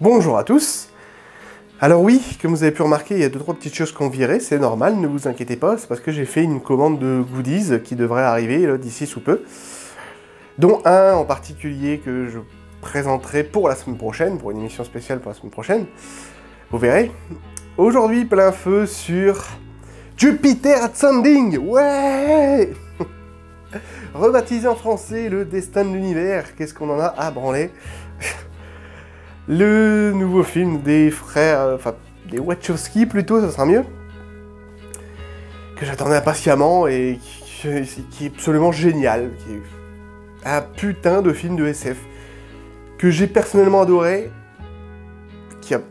Bonjour à tous. Alors oui, comme vous avez pu remarquer, il y a 2-3 petites choses qu'on virait, c'est normal, ne vous inquiétez pas, c'est parce que j'ai fait une commande de goodies qui devrait arriver d'ici sous peu, dont un en particulier que je présenterai pour la semaine prochaine, pour une émission spéciale pour la semaine prochaine, vous verrez. Aujourd'hui, plein feu sur Jupiter Ascending, ouais. Rebaptisé en français le destin de l'univers, qu'est-ce qu'on en a à branler? Le nouveau film des frères, enfin des Wachowski plutôt, ça sera mieux, que j'attendais impatiemment et qui est absolument génial, qui est un putain de film de SF, que j'ai personnellement adoré, qui a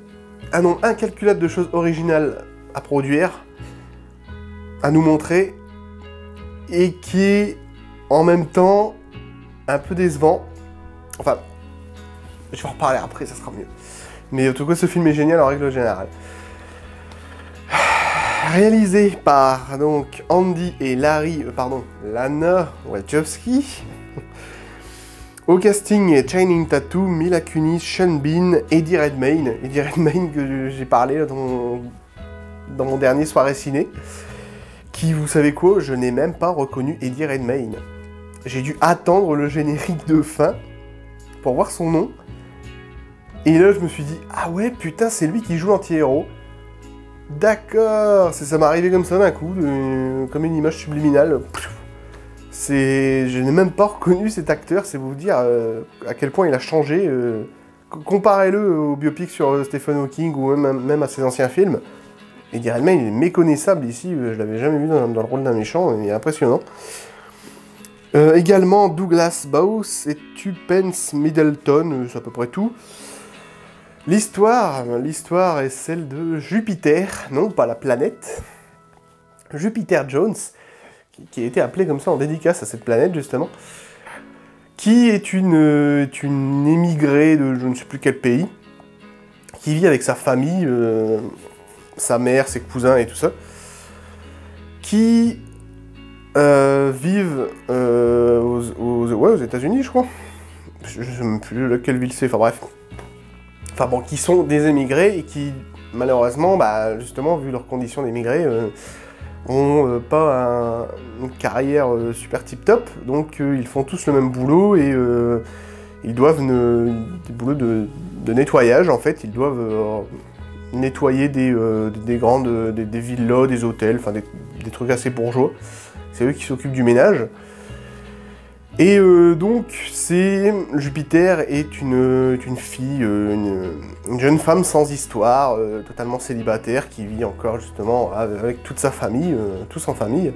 un nombre incalculable de choses originales à produire, à nous montrer, et qui est en même temps un peu décevant, enfin... Je vais en reparler après, ça sera mieux. Mais en tout cas, ce film est génial en règle générale. Réalisé par donc Andy et Lana Wachowski. Au casting, Channing Tatum, Mila Kunis, Sean Bean, Eddie Redmayne. Eddie Redmayne que j'ai parlé dans mon dernier soirée ciné. Qui, vous savez quoi, je n'ai même pas reconnu Eddie Redmayne. J'ai dû attendre le générique de fin pour voir son nom. Et là, je me suis dit, ah ouais, putain, c'est lui qui joue l'anti-héros. D'accord, ça m'est arrivé comme ça d'un coup, comme une image subliminale. Je n'ai même pas reconnu cet acteur, c'est vous dire à quel point il a changé. Comparez-le au biopic sur Stephen Hawking ou même à ses anciens films. Eddie Redmayne, il est méconnaissable ici, je l'avais jamais vu dans le rôle d'un méchant, il est impressionnant. Également Douglas Bowes et Tupence Middleton, c'est à peu près tout. L'histoire est celle de Jupiter, non pas la planète, Jupiter Jones, qui a été appelée comme ça en dédicace à cette planète justement, qui est une émigrée de je ne sais plus quel pays, qui vit avec sa famille, sa mère, ses cousins et tout ça, qui vivent aux États-Unis, je crois. Je ne sais même plus laquelle ville c'est, enfin bref. Enfin bon, qui sont des émigrés et qui, malheureusement, justement, vu leurs conditions d'émigrés, ont pas une carrière super tip-top, donc ils font tous le même boulot et ils doivent des boulots de nettoyage, en fait, ils doivent nettoyer des villas, des hôtels, enfin des trucs assez bourgeois. C'est eux qui s'occupent du ménage. Et donc, Jupiter est une fille, une jeune femme sans histoire, totalement célibataire, qui vit encore justement avec toute sa famille, tous en famille.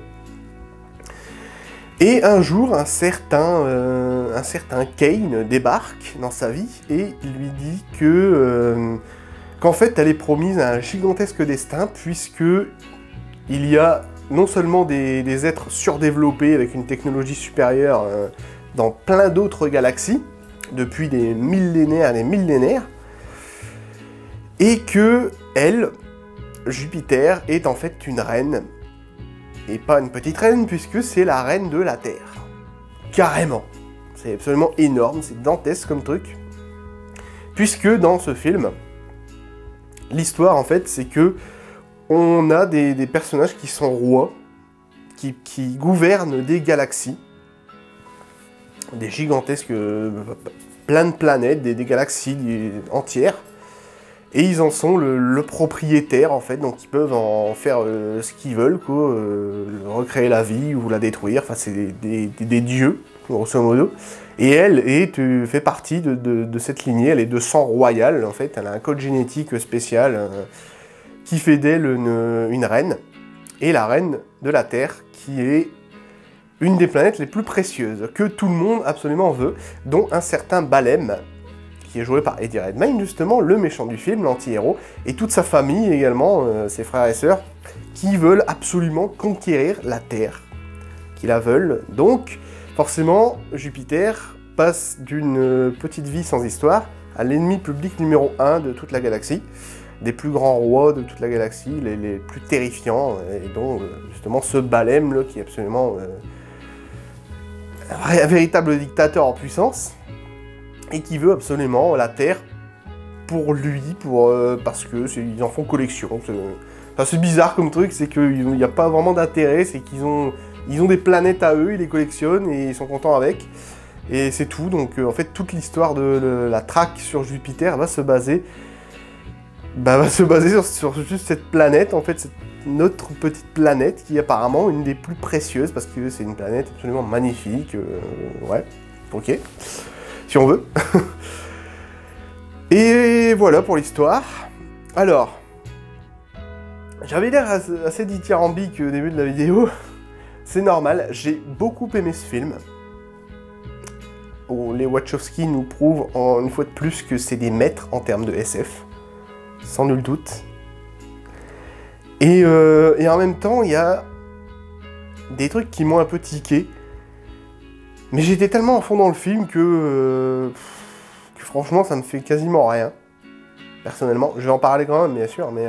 Et un jour, un certain Kane débarque dans sa vie et il lui dit qu'en fait, elle est promise à un gigantesque destin, puisque il y a non seulement des êtres surdéveloppés avec une technologie supérieure dans plein d'autres galaxies, depuis des millénaires, et que elle, Jupiter, est en fait une reine, et pas une petite reine, puisque c'est la reine de la Terre. Carrément. C'est absolument énorme, c'est dantesque comme truc. Puisque dans ce film, l'histoire en fait, c'est que on a des personnages qui sont rois, qui gouvernent des galaxies, des gigantesques, plein de planètes, des galaxies entières, et ils en sont le propriétaire en fait, donc ils peuvent en faire ce qu'ils veulent, quoi, recréer la vie ou la détruire, enfin c'est des dieux, grosso modo, et elle fait partie de cette lignée, elle est de sang royal en fait, elle a un code génétique spécial, qui fait d'elle une reine, et la reine de la Terre, qui est une des planètes les plus précieuses, que tout le monde absolument veut, dont un certain Balem, qui est joué par Eddie Redmayne, justement, le méchant du film, l'anti-héros, et toute sa famille également, ses frères et sœurs, qui veulent absolument conquérir la Terre, qui la veulent. Donc, forcément, Jupiter passe d'une petite vie sans histoire à l'ennemi public numéro 1 de toute la galaxie, des plus grands rois de toute la galaxie, les plus terrifiants, et dont justement ce Balem là, qui est absolument un véritable dictateur en puissance, et qui veut absolument la Terre pour lui, parce que ils en font collection. C'est bizarre comme truc, c'est qu'il n'y a pas vraiment d'intérêt, c'est qu'ils ont des planètes à eux, ils les collectionnent et ils sont contents avec. Et c'est tout, donc en fait toute l'histoire de la traque sur Jupiter va se baser sur juste cette planète, en fait, notre petite planète qui est apparemment une des plus précieuses parce que c'est une planète absolument magnifique. Ouais, ok, si on veut. Et voilà pour l'histoire. Alors, j'avais l'air assez dithyrambique au début de la vidéo. C'est normal, j'ai beaucoup aimé ce film. Les Wachowski nous prouvent une fois de plus que c'est des maîtres en termes de SF. Sans nul doute. Et en même temps, il y a des trucs qui m'ont un peu tiqué. Mais j'étais tellement à fond dans le film que franchement, ça me fait quasiment rien. Personnellement, je vais en parler quand même, bien sûr, mais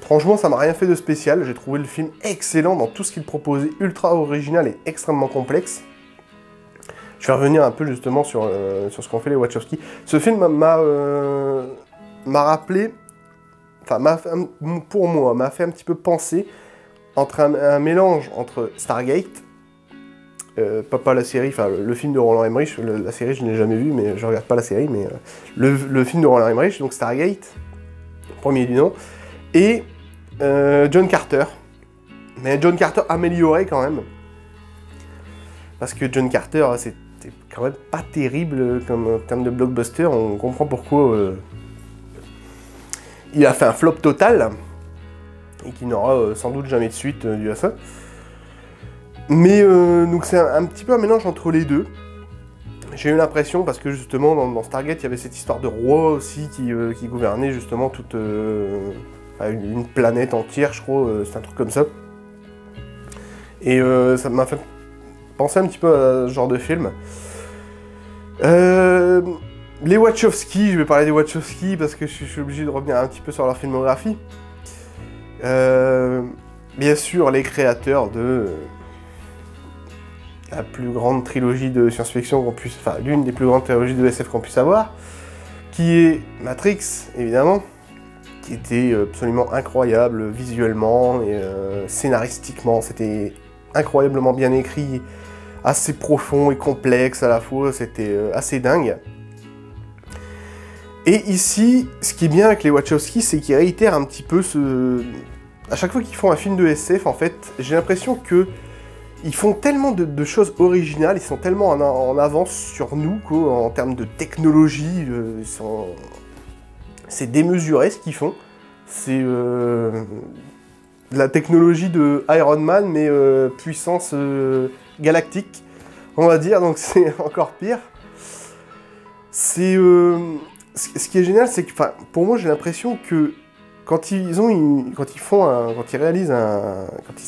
franchement, ça m'a rien fait de spécial. J'ai trouvé le film excellent dans tout ce qu'il proposait, ultra original et extrêmement complexe. Je vais revenir un peu justement sur ce qu'ont fait les Wachowski. Ce film m'a rappelé, enfin, pour moi, m'a fait un petit peu penser entre un mélange entre Stargate, pas la série, enfin le film de Roland Emmerich, la série je ne l'ai jamais vue, mais je regarde pas la série, mais le film de Roland Emmerich, donc Stargate, premier du nom, et John Carter. Mais John Carter amélioré quand même. Parce que John Carter, c'était quand même pas terrible comme en termes de blockbuster. On comprend pourquoi il a fait un flop total. Et qu'il n'aura sans doute jamais de suite dû à ça. Mais donc c'est un petit peu un mélange entre les deux. J'ai eu l'impression, parce que justement dans Stargate, il y avait cette histoire de roi aussi qui gouvernait justement toute une planète entière, je crois, c'est un truc comme ça. Et ça m'a fait penser un petit peu à ce genre de film. Les Wachowski, je vais parler des Wachowski parce que je suis obligé de revenir un petit peu sur leur filmographie. Bien sûr, les créateurs de la plus grande trilogie de science-fiction qu'on puisse... Enfin, l'une des plus grandes trilogies de SF qu'on puisse avoir, qui est Matrix, évidemment, qui était absolument incroyable visuellement et scénaristiquement. C'était incroyablement bien écrit, assez profond et complexe à la fois, c'était assez dingue. Et ici, ce qui est bien avec les Wachowski, c'est qu'ils réitèrent un petit peu à chaque fois qu'ils font un film de SF, en fait, j'ai l'impression que ils font tellement de choses originales, ils sont tellement en avance sur nous, quoi, en termes de technologie, c'est démesuré ce qu'ils font. C'est de la technologie de Iron Man, mais puissance galactique, on va dire, donc c'est encore pire. Ce qui est génial, c'est que, pour moi, j'ai l'impression que quand ils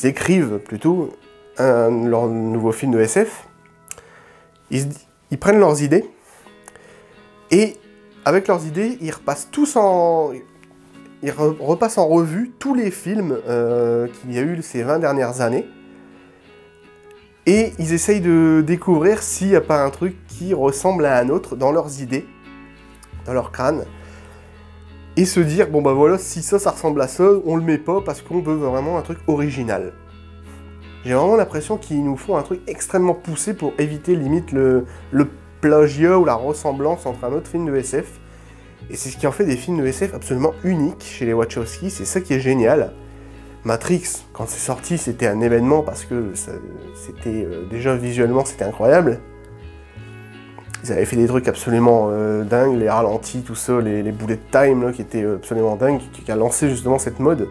écrivent plutôt leur nouveau film de SF, ils prennent leurs idées, et avec leurs idées, ils repassent repassent en revue tous les films qu'il y a eu ces 20 dernières années, et ils essayent de découvrir s'il n'y a pas un truc qui ressemble à un autre dans leurs idées, dans leur crâne, et se dire, bon bah voilà, si ça ressemble à ça, on le met pas parce qu'on veut vraiment un truc original. J'ai vraiment l'impression qu'ils nous font un truc extrêmement poussé pour éviter limite le plagiat ou la ressemblance entre un autre film de SF. Et c'est ce qui en fait des films de SF absolument uniques chez les Wachowski, c'est ça qui est génial. Matrix, quand c'est sorti, c'était un événement parce que c'était déjà visuellement c'était incroyable. Ils avaient fait des trucs absolument dingues, les ralentis, tout ça, les bullet time là, qui étaient absolument dingues, qui a lancé justement cette mode.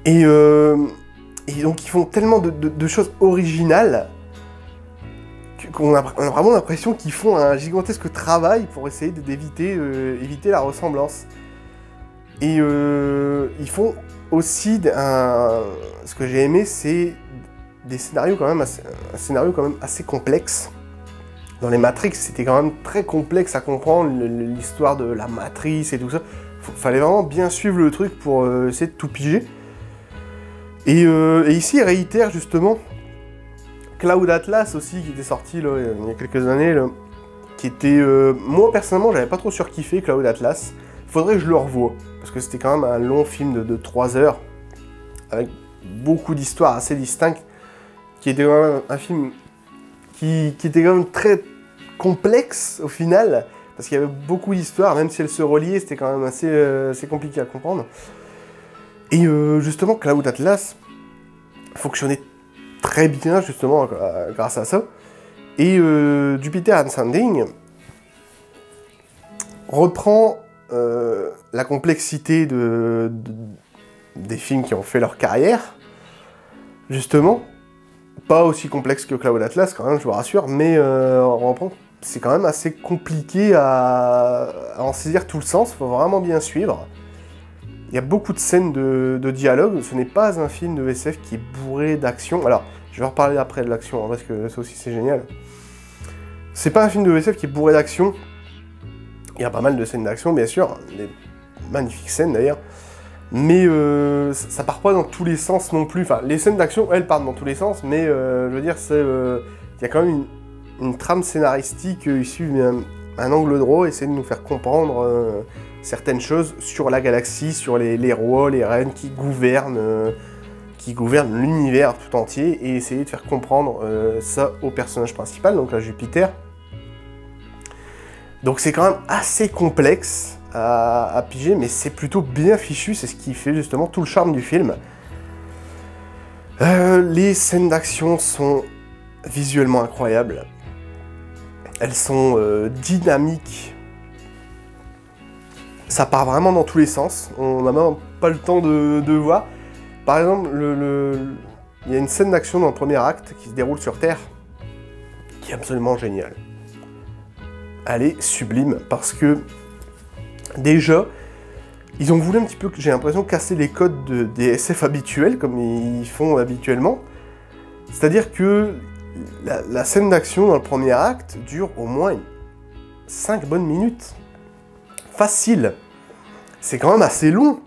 Et donc ils font tellement de choses originales qu'on a vraiment l'impression qu'ils font un gigantesque travail pour essayer éviter la ressemblance. Et ils font aussi ce que j'ai aimé, c'est des scénarios quand même assez complexes. Dans les Matrix, c'était quand même très complexe à comprendre, l'histoire de la matrice et tout ça. Fallait vraiment bien suivre le truc pour essayer de tout piger. Et ici, il réitère justement Cloud Atlas aussi, qui était sorti là, il y a quelques années, là, qui était... moi, personnellement, j'avais pas trop surkiffé Cloud Atlas. Faudrait que je le revoie, parce que c'était quand même un long film de 3 heures, avec beaucoup d'histoires assez distinctes, qui était quand même un film qui était quand même très complexe, au final, parce qu'il y avait beaucoup d'histoires, même si elles se reliaient, c'était quand même assez compliqué à comprendre. Et justement, Cloud Atlas fonctionnait très bien, justement, grâce à ça. Et Jupiter Ascending reprend la complexité des films qui ont fait leur carrière, justement. Pas aussi complexe que Cloud Atlas, quand même, je vous rassure, mais on reprend. C'est quand même assez compliqué à en saisir tout le sens, il faut vraiment bien suivre. Il y a beaucoup de scènes de dialogue, ce n'est pas un film de SF qui est bourré d'action. Alors, je vais en reparler après de l'action, hein, parce que ça aussi c'est génial. C'est pas un film de SF qui est bourré d'action. Il y a pas mal de scènes d'action, bien sûr, des magnifiques scènes d'ailleurs. Mais ça part pas dans tous les sens non plus. Enfin, les scènes d'action, elles partent dans tous les sens, mais je veux dire, il y a quand même une trame scénaristique issue d'un angle droit, essayer de nous faire comprendre certaines choses sur la galaxie, sur les rois, les reines qui gouvernent l'univers tout entier, et essayer de faire comprendre ça au personnage principal, donc à Jupiter. Donc c'est quand même assez complexe à piger, mais c'est plutôt bien fichu, c'est ce qui fait justement tout le charme du film. Les scènes d'action sont visuellement incroyables. Elles sont dynamiques. Ça part vraiment dans tous les sens, on n'a même pas le temps de voir. Par exemple, il y a une scène d'action dans le premier acte qui se déroule sur Terre, qui est absolument géniale. Elle est sublime, parce que déjà, ils ont voulu un petit peu, j'ai l'impression, casser les codes des SF habituels, comme ils font habituellement. C'est-à-dire que la scène d'action dans le premier acte dure au moins 5 bonnes minutes. Facile. C'est quand même assez long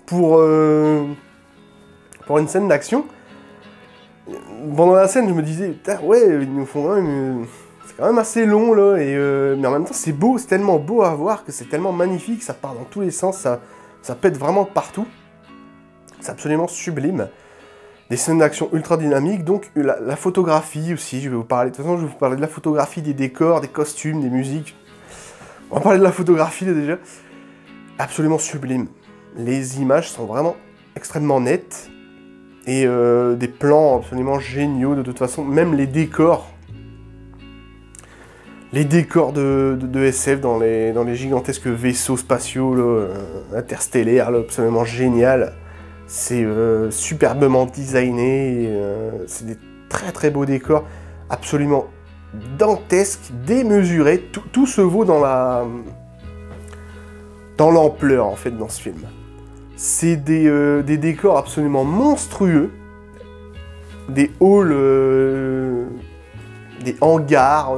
pour une scène d'action. Pendant la scène, je me disais, putain, ouais, ils nous font quand même... c'est quand même assez long, là, mais en même temps, c'est beau, c'est tellement beau à voir, que c'est tellement magnifique, ça part dans tous les sens, ça pète vraiment partout. C'est absolument sublime. Des scènes d'action ultra dynamiques, donc la photographie aussi, je vais vous parler, de toute façon, je vais vous parler de la photographie, des décors, des costumes, des musiques. On va parler de la photographie, là, déjà. Absolument sublime. Les images sont vraiment extrêmement nettes, et des plans absolument géniaux, de toute façon, même les décors. Les décors de SF dans les gigantesques vaisseaux spatiaux là, interstellaires, là, absolument génial. C'est superbement designé, c'est des très très beaux décors, absolument dantesques, démesurés. Tout se vaut dans l'ampleur en fait dans ce film. C'est des décors absolument monstrueux, des halls, des hangars.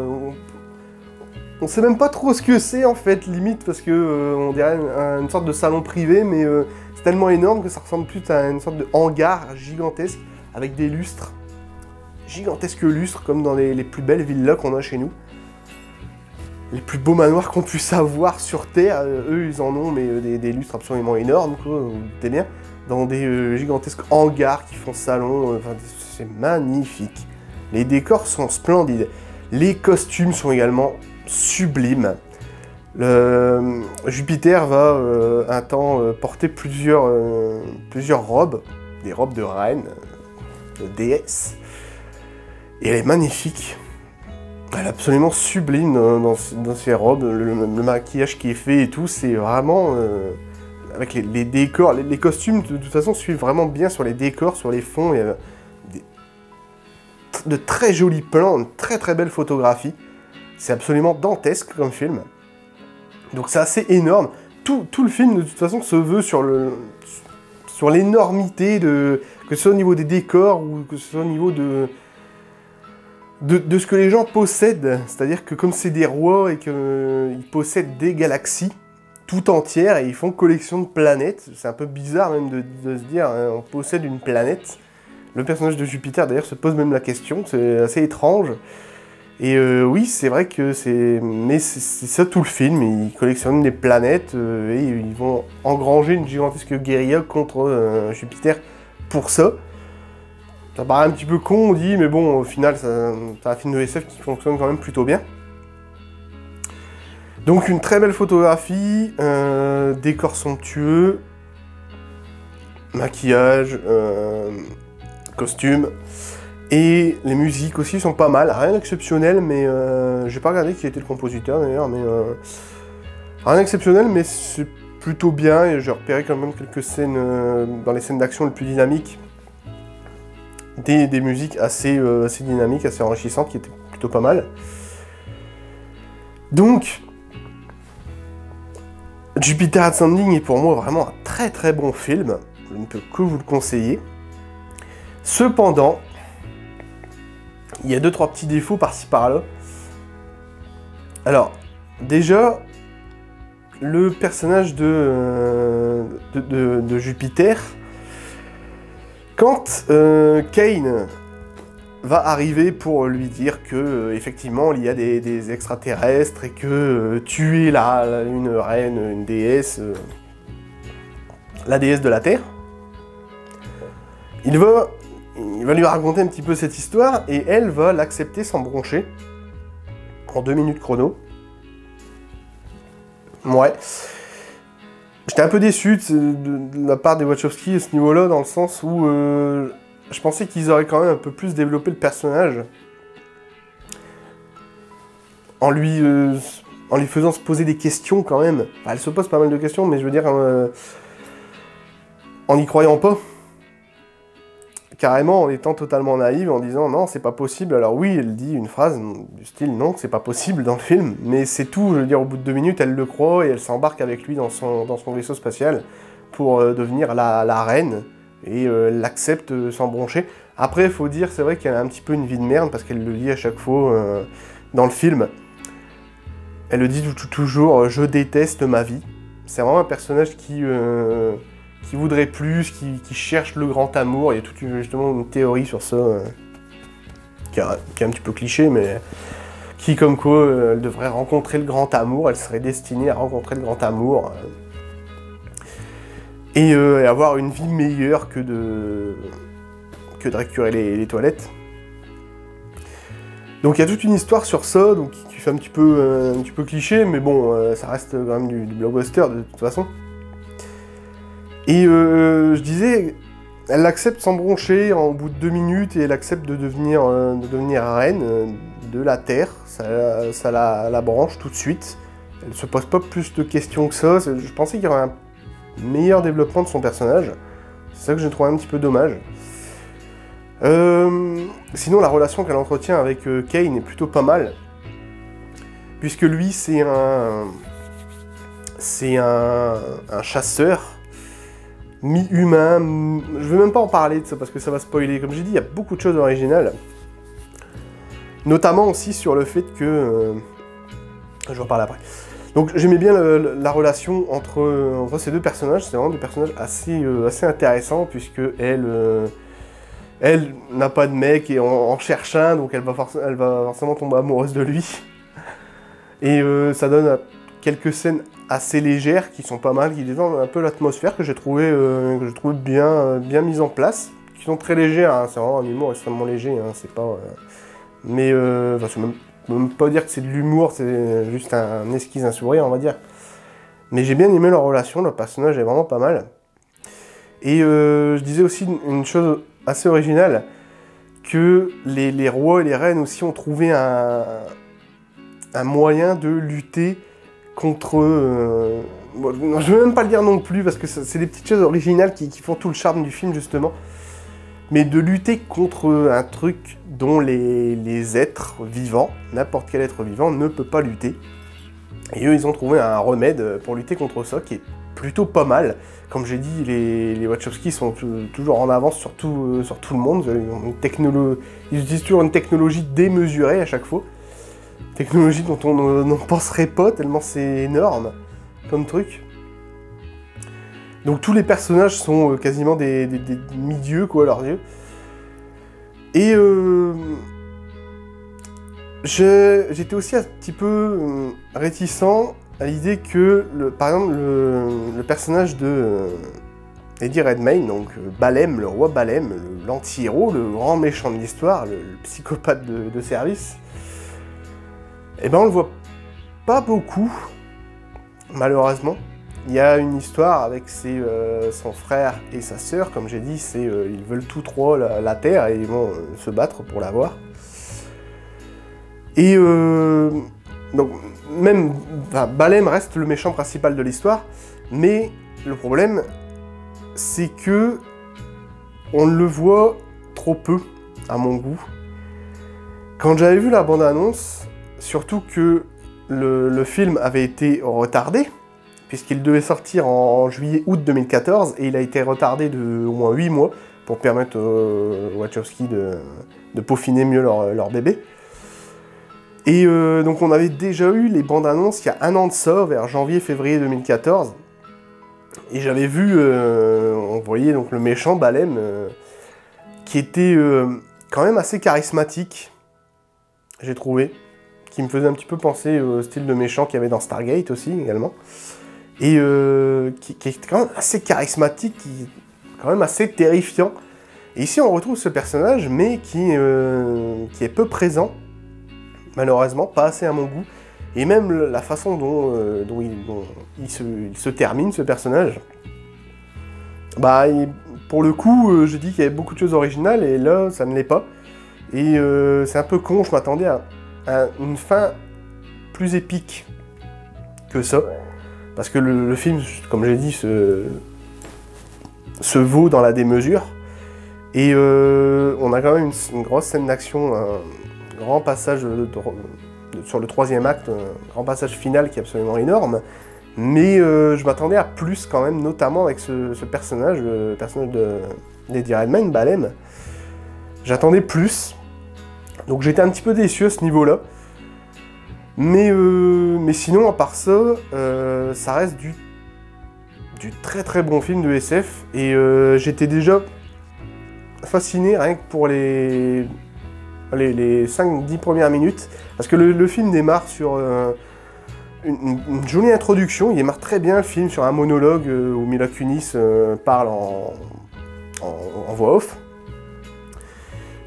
On sait même pas trop ce que c'est en fait, limite, parce que on dirait une sorte de salon privé, mais c'est tellement énorme que ça ressemble plus à une sorte de hangar gigantesque, avec des lustres, gigantesques lustres, comme dans les plus belles villas qu'on a chez nous. Les plus beaux manoirs qu'on puisse avoir sur Terre, eux ils en ont, mais des lustres absolument énormes, quoi, vous doutez bien, dans des gigantesques hangars qui font salon, enfin, c'est magnifique. Les décors sont splendides, les costumes sont également sublime. Jupiter va un temps porter plusieurs robes, des robes de reine, de déesse, et elle est magnifique. Elle est absolument sublime dans ses robes, le maquillage qui est fait et tout, c'est vraiment... avec les décors, les costumes de toute façon suivent vraiment bien sur les décors, sur les fonds, il y a de très jolis plans, une très très belle photographie. C'est absolument dantesque comme film. Donc c'est assez énorme. Tout le film, de toute façon, se veut sur l'énormité, que ce soit au niveau des décors, ou que ce soit au niveau de ce que les gens possèdent. C'est-à-dire que comme c'est des rois et qu'ils possèdent des galaxies tout entières, et ils font collection de planètes, c'est un peu bizarre même de se dire, on possède une planète. Le personnage de Jupiter, d'ailleurs, se pose même la question, c'est assez étrange. Et oui, c'est vrai que c'est... Mais c'est ça tout le film, ils collectionnent des planètes et ils vont engranger une gigantesque guérilla contre Jupiter pour ça. Ça paraît un petit peu con, on dit, mais bon, au final, c'est un film de SF qui fonctionne quand même plutôt bien. Donc une très belle photographie, décor somptueux, maquillage, costume, et les musiques aussi sont pas mal, rien d'exceptionnel, mais j'ai pas regardé qui était le compositeur d'ailleurs, mais rien d'exceptionnel, mais c'est plutôt bien, et j'ai repéré quand même quelques scènes, dans les scènes d'action les plus dynamiques, des musiques assez dynamiques, assez enrichissantes, qui étaient plutôt pas mal. Donc, Jupiter Ascending est pour moi vraiment un très très bon film, je ne peux que vous le conseiller. Cependant, il y a 2-3 petits défauts par-ci par-là. Alors, déjà, le personnage de Jupiter, quand Kane va arriver pour lui dire que effectivement il y a des extraterrestres et que tu es une reine, une déesse, la déesse de la Terre, il va lui raconter un petit peu cette histoire et elle va l'accepter sans broncher en 2 minutes chrono. Ouais. J'étais un peu déçu de la part des Wachowski à ce niveau-là, dans le sens où je pensais qu'ils auraient quand même un peu plus développé le personnage en lui faisant se poser des questions quand même. Enfin, elle se pose pas mal de questions, mais je veux dire en n'y croyant pas. Carrément en étant totalement naïve, en disant non, c'est pas possible. Alors oui, elle dit une phrase du style non, c'est pas possible dans le film, mais c'est tout. Je veux dire, au bout de 2 minutes, elle le croit et elle s'embarque avec lui dans son vaisseau spatial pour devenir la reine et l'accepte sans broncher. Après, il faut dire, c'est vrai qu'elle a un petit peu une vie de merde parce qu'elle le dit à chaque fois dans le film. Elle le dit toujours, je déteste ma vie. C'est vraiment un personnage qui voudrait plus, qui cherche le grand amour. Il y a toute justement une théorie sur ça, qui est un petit peu cliché, mais qui comme quoi elle devrait rencontrer le grand amour, elle serait destinée à rencontrer le grand amour, et avoir une vie meilleure que de récurer les toilettes. Donc il y a toute une histoire sur ça, donc qui fait un petit peu cliché, mais bon, ça reste quand même du blockbuster de toute façon. Et je disais, elle l'accepte sans broncher au bout de 2 minutes et elle accepte de devenir reine de la Terre. Ça la branche tout de suite. Elle se pose pas plus de questions que ça. Je pensais qu'il y aurait un meilleur développement de son personnage. C'est ça que j'ai trouvé un petit peu dommage. Sinon, la relation qu'elle entretient avec Kane est plutôt pas mal. Puisque lui, c'est un chasseur mi-humain, je vais même pas en parler de ça parce que ça va spoiler. Comme j'ai dit, il y a beaucoup de choses originales. Notamment aussi sur le fait que... je vais en parler après. Donc j'aimais bien la relation entre ces deux personnages. C'est vraiment des personnages assez intéressants puisque elle n'a pas de mec et en cherche un, donc elle va forcément tomber amoureuse de lui. Et ça donne quelques scènes assez légères qui sont pas mal, qui détendent un peu l'atmosphère que j'ai trouvé bien mise en place, qui sont très légères, hein, c'est vraiment un humour extrêmement léger, hein, c'est pas... mais enfin, je peux même pas dire que c'est de l'humour, c'est juste un esquisse, un sourire, on va dire. Mais j'ai bien aimé leur relation, le personnage est vraiment pas mal. Et je disais aussi une chose assez originale, que les rois et les reines aussi ont trouvé un moyen de lutter contre... je veux même pas le dire non plus, parce que c'est des petites choses originales qui font tout le charme du film, justement. Mais de lutter contre un truc dont les êtres vivants, n'importe quel être vivant, ne peut pas lutter. Et eux, ils ont trouvé un remède pour lutter contre ça, qui est plutôt pas mal. Comme j'ai dit, les Wachowski sont toujours en avance sur tout le monde. Ils utilisent toujours une technologie démesurée à chaque fois. Technologie dont on n'en penserait pas, tellement c'est énorme comme truc. Donc tous les personnages sont quasiment des mi-dieux, quoi, à leurs yeux. Et j'étais aussi un petit peu réticent à l'idée que, par exemple, le personnage de Eddie Redmayne, donc Balem, le roi Balem, l'anti-héros, le grand méchant de l'histoire, le psychopathe de service, eh ben on le voit pas beaucoup, malheureusement. Il y a une histoire avec son frère et sa sœur, comme j'ai dit, ils veulent tous trois la terre et ils vont se battre pour l'avoir. Et donc même Balem reste le méchant principal de l'histoire, mais le problème c'est que on le voit trop peu à mon goût. Quand j'avais vu la bande-annonce, surtout que le film avait été retardé, puisqu'il devait sortir en juillet-août 2014, et il a été retardé de au moins 8 mois, pour permettre aux Wachowski de peaufiner mieux leur bébé. Et donc on avait déjà eu les bandes annonces il y a un an de ça, vers janvier-février 2014, et j'avais vu, on voyait donc le méchant Balem, qui était quand même assez charismatique, j'ai trouvé, qui me faisait un petit peu penser au style de méchant qu'il y avait dans Stargate aussi, également. Et qui est quand même assez charismatique, qui est quand même assez terrifiant. Et ici on retrouve ce personnage, mais qui est peu présent, malheureusement, pas assez à mon goût. Et même la façon dont il se termine, ce personnage, bah, pour le coup, je dis qu'il y avait beaucoup de choses originales, et là, ça ne l'est pas. Et c'est un peu con, je m'attendais à une fin plus épique que ça. Parce que le film, comme j'ai dit, se vaut dans la démesure. Et on a quand même une grosse scène d'action, un grand passage sur le 3e acte, un grand passage final qui est absolument énorme. Mais je m'attendais à plus quand même, notamment avec ce personnage, le personnage d'Eddie Redmayne, Balem. J'attendais plus. Donc j'étais un petit peu déçu à ce niveau-là. Mais sinon, à part ça, ça reste du très très bon film de SF. Et j'étais déjà fasciné rien que pour les 5-10 premières minutes. Parce que le film démarre sur une jolie introduction. Il démarre très bien le film sur un monologue où Mila Kunis parle en voix off.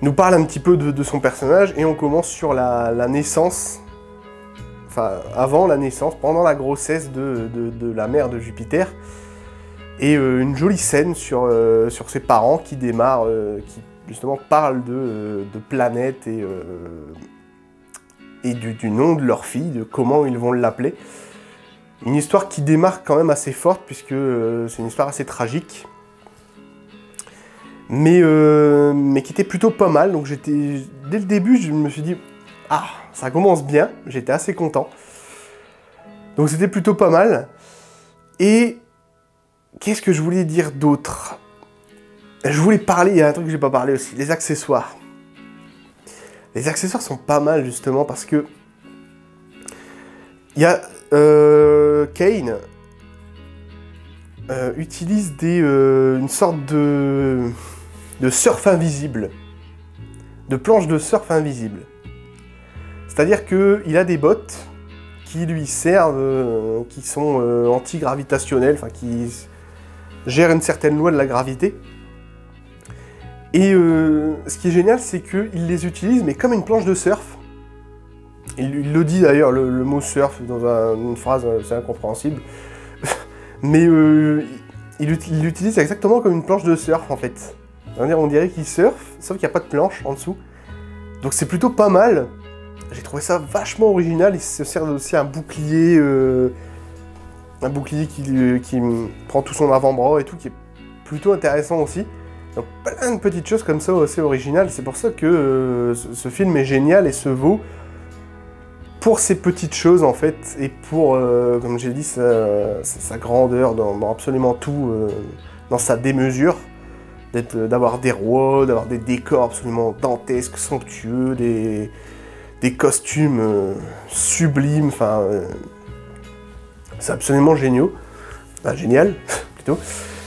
Il nous parle un petit peu de son personnage et on commence sur la naissance. Enfin, avant la naissance, pendant la grossesse de la mère de Jupiter. Et une jolie scène sur ses parents qui démarrent, qui justement parlent de planète et du nom de leur fille, de comment ils vont l'appeler. Une histoire qui démarre quand même assez forte, puisque c'est une histoire assez tragique. Mais qui était plutôt pas mal, donc dès le début, je me suis dit, ah, ça commence bien, j'étais assez content. Donc c'était plutôt pas mal. Et qu'est-ce que je voulais dire d'autre? Je voulais parler, il y a un truc que j'ai pas parlé aussi, les accessoires. Les accessoires sont pas mal justement parce que il y a Kane utilise une sorte de surf invisible, de planche de surf invisible. C'est-à-dire qu'il a des bottes qui lui servent, qui sont anti-gravitationnelles, enfin qui gèrent une certaine loi de la gravité. Et ce qui est génial, c'est qu'il les utilise, mais comme une planche de surf. Il le dit d'ailleurs, le mot surf, dans une phrase, c'est incompréhensible. Mais il l'utilise exactement comme une planche de surf, en fait. C'est-à-dire, on dirait qu'il surfe, sauf qu'il n'y a pas de planche en dessous. Donc c'est plutôt pas mal. J'ai trouvé ça vachement original. Il se sert aussi un bouclier qui prend tout son avant-bras et tout, qui est plutôt intéressant aussi. Donc plein de petites choses comme ça assez originales. C'est pour ça que ce film est génial et se vaut pour ces petites choses en fait, et pour, comme j'ai dit, sa grandeur dans absolument tout, dans sa démesure, d'avoir des rois, d'avoir des décors absolument dantesques, somptueux, des costumes sublimes, enfin, c'est absolument génial, enfin, génial plutôt,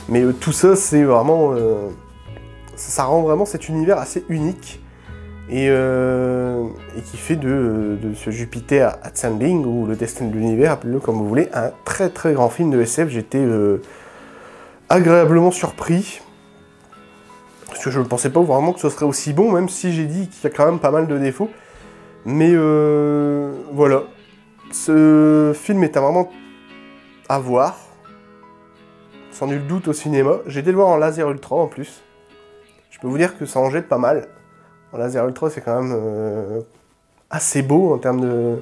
mais tout ça c'est vraiment, ça rend vraiment cet univers assez unique, et qui fait de ce Jupiter Ascending, ou le destin de l'univers, appelez-le comme vous voulez, un très très grand film de SF. J'étais agréablement surpris, parce que je ne pensais pas vraiment que ce serait aussi bon, même si j'ai dit qu'il y a quand même pas mal de défauts. Mais voilà, ce film est vraiment à voir, sans nul doute au cinéma. J'ai été le voir en laser ultra en plus. Je peux vous dire que ça en jette pas mal. En laser ultra, c'est quand même assez beau en termes de...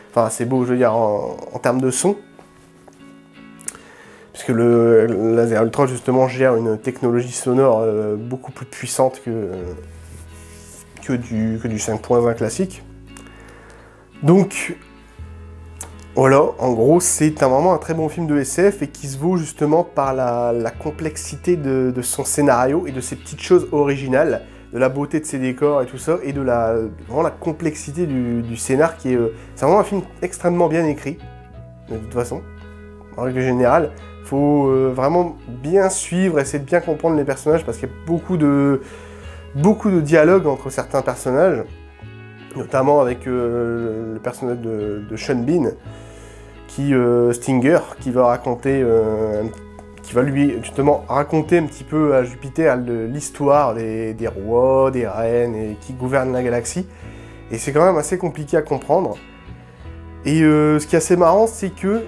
Enfin, assez beau, je veux dire, en termes de son. Puisque le laser ultra, justement, gère une technologie sonore beaucoup plus puissante que du 5.1 classique. Donc, voilà, en gros, c'est vraiment un très bon film de SF et qui se vaut justement par la complexité de son scénario et de ses petites choses originales, de la beauté de ses décors et tout ça, et de vraiment la complexité du scénar qui est... c'est vraiment un film extrêmement bien écrit, de toute façon, en règle générale. Il faut vraiment bien suivre, essayer de bien comprendre les personnages, parce qu'il y a beaucoup de dialogues entre certains personnages, notamment avec le personnage de Sean Bean, Stinger, qui va raconter, qui va lui justement raconter un petit peu à Jupiter l'histoire des rois, des reines, et qui gouvernent la galaxie. Et c'est quand même assez compliqué à comprendre. Et ce qui est assez marrant, c'est que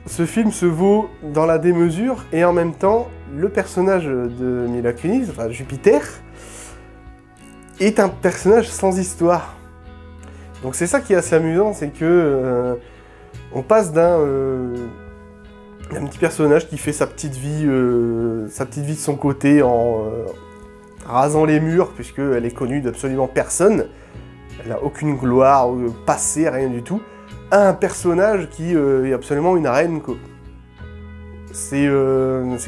ce film se vaut dans la démesure, et en même temps, le personnage de Mila Kunis, enfin Jupiter, est un personnage sans histoire. Donc c'est ça qui est assez amusant, c'est que on passe d'un petit personnage qui fait sa petite vie de son côté en rasant les murs, puisqu'elle est connue d'absolument personne, elle n'a aucune gloire, passé, rien du tout, à un personnage qui est absolument une reine, quoi. C'est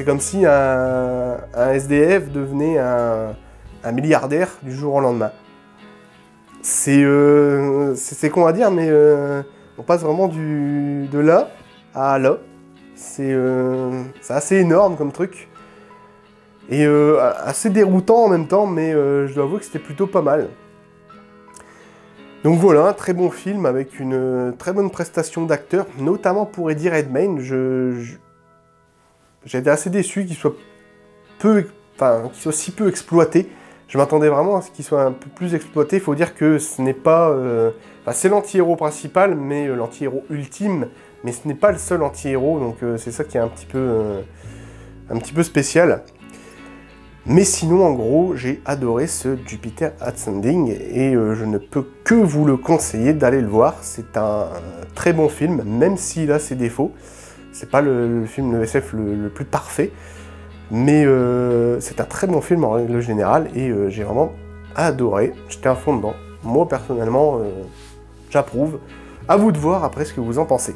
comme si un SDF devenait un milliardaire du jour au lendemain. C'est con à dire, mais on passe vraiment de là à là. C'est assez énorme comme truc. Et assez déroutant en même temps, mais je dois avouer que c'était plutôt pas mal. Donc voilà, un très bon film avec une très bonne prestation d'acteurs, notamment pour Eddie Redmayne. J'ai été assez déçu qu'il soit si peu exploité. Je m'attendais vraiment à ce qu'il soit un peu plus exploité. Il faut dire que ce n'est pas... c'est l'anti-héros principal, mais l'anti-héros ultime, mais ce n'est pas le seul anti-héros, donc c'est ça qui est un petit peu spécial. Mais sinon, en gros, j'ai adoré ce Jupiter Ascending, et je ne peux que vous le conseiller d'aller le voir. C'est un très bon film, même s'il a ses défauts. C'est pas le film de SF le plus parfait, mais c'est un très bon film en règle générale, et j'ai vraiment adoré. J'étais à fond dedans. Moi, personnellement, j'approuve. À vous de voir après ce que vous en pensez.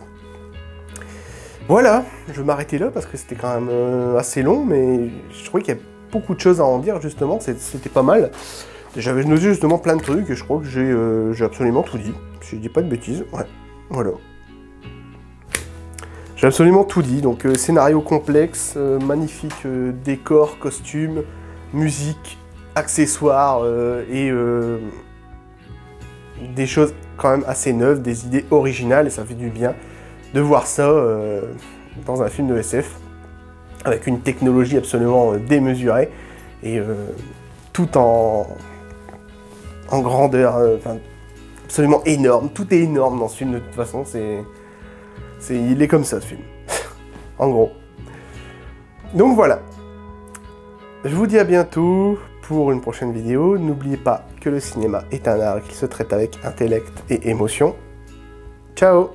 Voilà, je vais m'arrêter là parce que c'était quand même assez long, mais je trouvais qu'il y a beaucoup de choses à en dire, justement, c'était pas mal. J'avais noté justement plein de trucs, et je crois que j'ai absolument tout dit. Si je dis pas de bêtises, ouais, voilà. J'ai absolument tout dit, donc scénario complexe, magnifique décor, costume, musique, accessoires, et des choses quand même assez neuves, des idées originales, et ça fait du bien de voir ça dans un film de SF, avec une technologie absolument démesurée, et tout en grandeur, absolument énorme. Tout est énorme dans ce film de toute façon, il est comme ça ce film, en gros. Donc voilà, je vous dis à bientôt pour une prochaine vidéo. N'oubliez pas que le cinéma est un art, qu'il se traite avec intellect et émotion. Ciao!